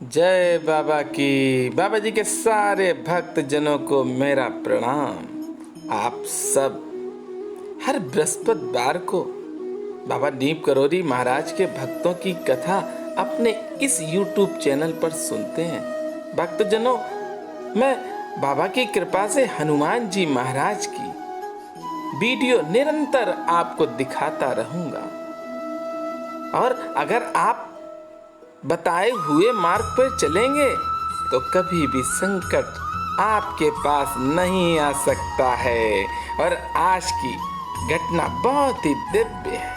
जय बाबा की। बाबा जी के सारे भक्त जनों को मेरा प्रणाम। आप सब हर बृहस्पतिवार को बाबा नीम करोड़ी महाराज के भक्तों की कथा अपने इस YouTube चैनल पर सुनते हैं। भक्त जनों, मैं बाबा की कृपा से हनुमान जी महाराज की वीडियो निरंतर आपको दिखाता रहूंगा, और अगर आप बताए हुए मार्ग पर चलेंगे तो कभी भी संकट आपके पास नहीं आ सकता है। और आज की घटना बहुत ही दिव्य है।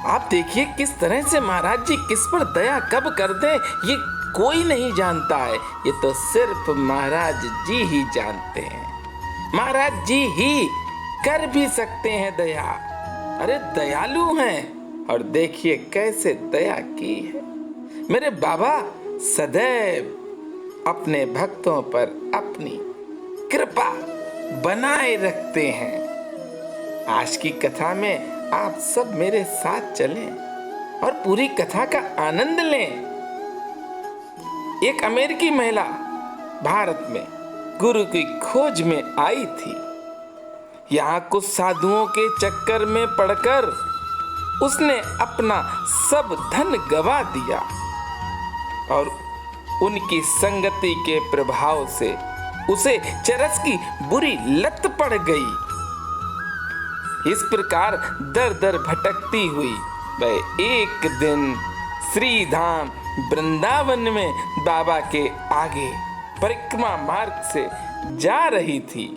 आप देखिए किस तरह से महाराज जी किस पर दया कब कर दें ये कोई नहीं जानता है, ये तो सिर्फ महाराज जी ही जानते हैं। महाराज जी ही कर भी सकते हैं दया। अरे दयालु हैं, और देखिए कैसे दया की है। मेरे बाबा सदैव अपने भक्तों पर अपनी कृपा बनाए रखते हैं। आज की कथा में आप सब मेरे साथ चलें और पूरी कथा का आनंद लें। एक अमेरिकी महिला भारत में गुरु की खोज में आई थी। यहाँ कुछ साधुओं के चक्कर में पड़कर उसने अपना सब धन गवा दिया, और उनकी संगति के प्रभाव से उसे चरस की बुरी लत पड़ गई। इस प्रकार दर दर भटकती हुई वह एक दिन श्री धाम वृंदावन में बाबा के आगे परिक्रमा मार्ग से जा रही थी।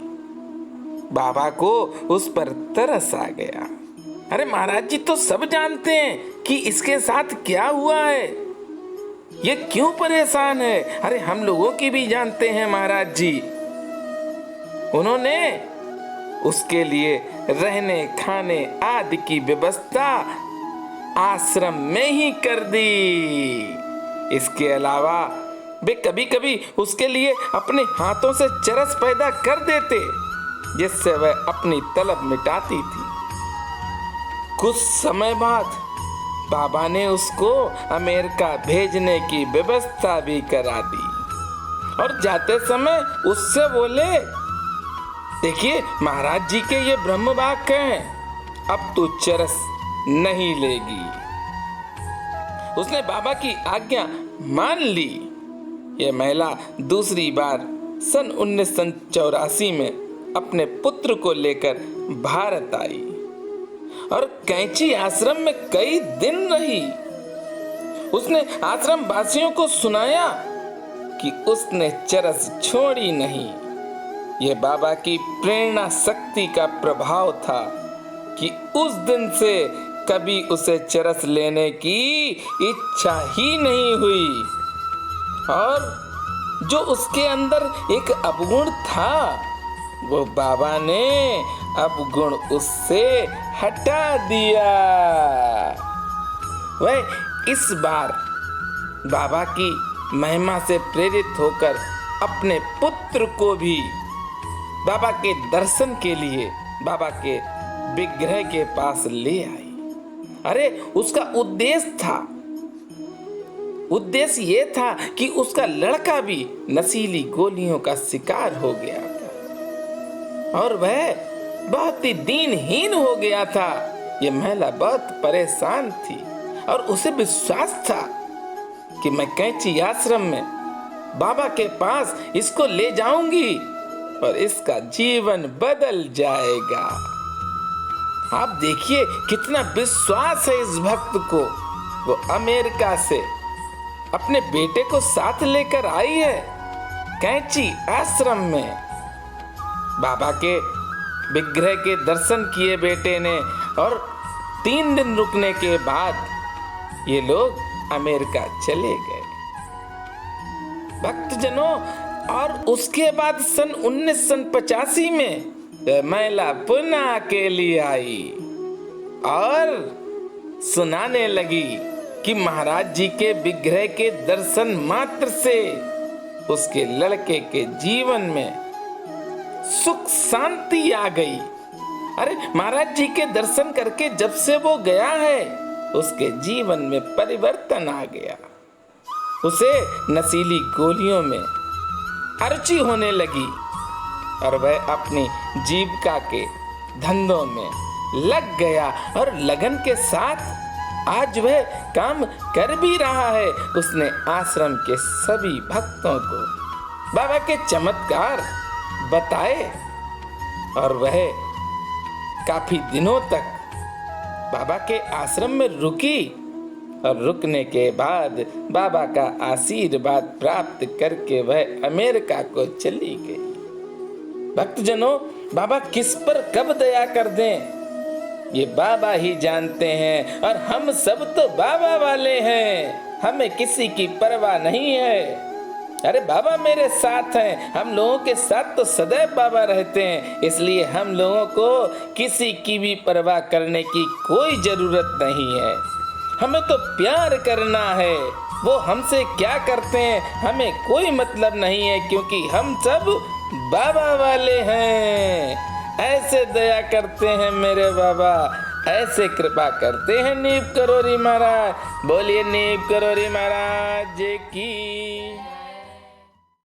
बाबा को उस पर तरस आ गया। अरे महाराज जी तो सब जानते हैं कि इसके साथ क्या हुआ है, ये क्यों परेशान है। अरे हम लोगों की भी जानते हैं महाराज जी। उन्होंने उसके लिए रहने खाने आदि की व्यवस्था आश्रम में ही कर दी। इसके अलावा वे कभी कभी उसके लिए अपने हाथों से चरस पैदा कर देते, जिससे वह अपनी तलब मिटाती थी। कुछ समय बाद बाबा ने उसको अमेरिका भेजने की व्यवस्था भी करा दी, और जाते समय उससे बोले, देखिए महाराज जी के ये ब्रह्म वाक्य हैं, अब तू चरस नहीं लेगी। उसने बाबा की आज्ञा मान ली। यह महिला दूसरी बार सन 1984 में अपने पुत्र को लेकर भारत आई और कैंची आश्रम में कई दिन रही। उसने आश्रम वासियों को सुनाया कि उसने चरस छोड़ी नहीं। यह बाबा की प्रेरणा शक्ति का प्रभाव था कि उस दिन से कभी उसे चरस लेने की इच्छा ही नहीं हुई, और जो उसके अंदर एक अवगुण था वो बाबा ने अवगुण उससे हटा दिया। वह इस बार बाबा की महिमा से प्रेरित होकर अपने पुत्र को भी बाबा के दर्शन के लिए बाबा के विग्रह के पास ले आई। अरे उसका उद्देश्य ये था कि उसका लड़का भी नशीली गोलियों का शिकार हो गया था, और वह बहुत ही दीनहीन हो गया था। यह महिला बहुत परेशान थी, और उसे विश्वास था कि मैं कैंची आश्रम में बाबा के पास इसको ले जाऊंगी और इसका जीवन बदल जाएगा। आप देखिए कितना विश्वास है इस भक्त को। वो अमेरिका से अपने बेटे को साथ लेकर आई है कैंची आश्रम में। बाबा के विग्रह के दर्शन किए बेटे ने, और 3 दिन रुकने के बाद ये लोग अमेरिका चले गए। भक्तजनों, और उसके बाद सन 1985 में महिला पुनः अकेली आई और सुनाने लगी कि महाराज जी के विग्रह के दर्शन मात्र से उसके लड़के के जीवन में सुख शांति आ गई। अरे महाराज जी के दर्शन करके जब से वो गया है उसके जीवन में परिवर्तन आ गया। उसे नशीली गोलियों में अरुचि होने लगी और वह अपनी जीविका के धंधों में लग गया और लगन के साथ आज वह काम कर भी रहा है। उसने आश्रम के सभी भक्तों को बाबा के चमत्कार बताए और वह काफी दिनों तक बाबा के आश्रम में रुकी और रुकने के बाद बाबा का आशीर्वाद प्राप्त करके वह अमेरिका को चली गई। भक्तजनों, बाबा किस पर कब दया कर दें ये बाबा ही जानते हैं और हम सब तो बाबा वाले हैं, हमें किसी की परवाह नहीं है। अरे बाबा मेरे साथ हैं, हम लोगों के साथ तो सदैव बाबा रहते हैं, इसलिए हम लोगों को किसी की भी परवाह करने की कोई जरूरत नहीं है। हमें तो प्यार करना है, वो हमसे क्या करते हैं हमें कोई मतलब नहीं है, क्योंकि हम सब बाबा वाले हैं। ऐसे दया करते हैं मेरे बाबा, ऐसे कृपा करते हैं नीव करोरी महाराज। बोलिए नीव करोरी महाराज की।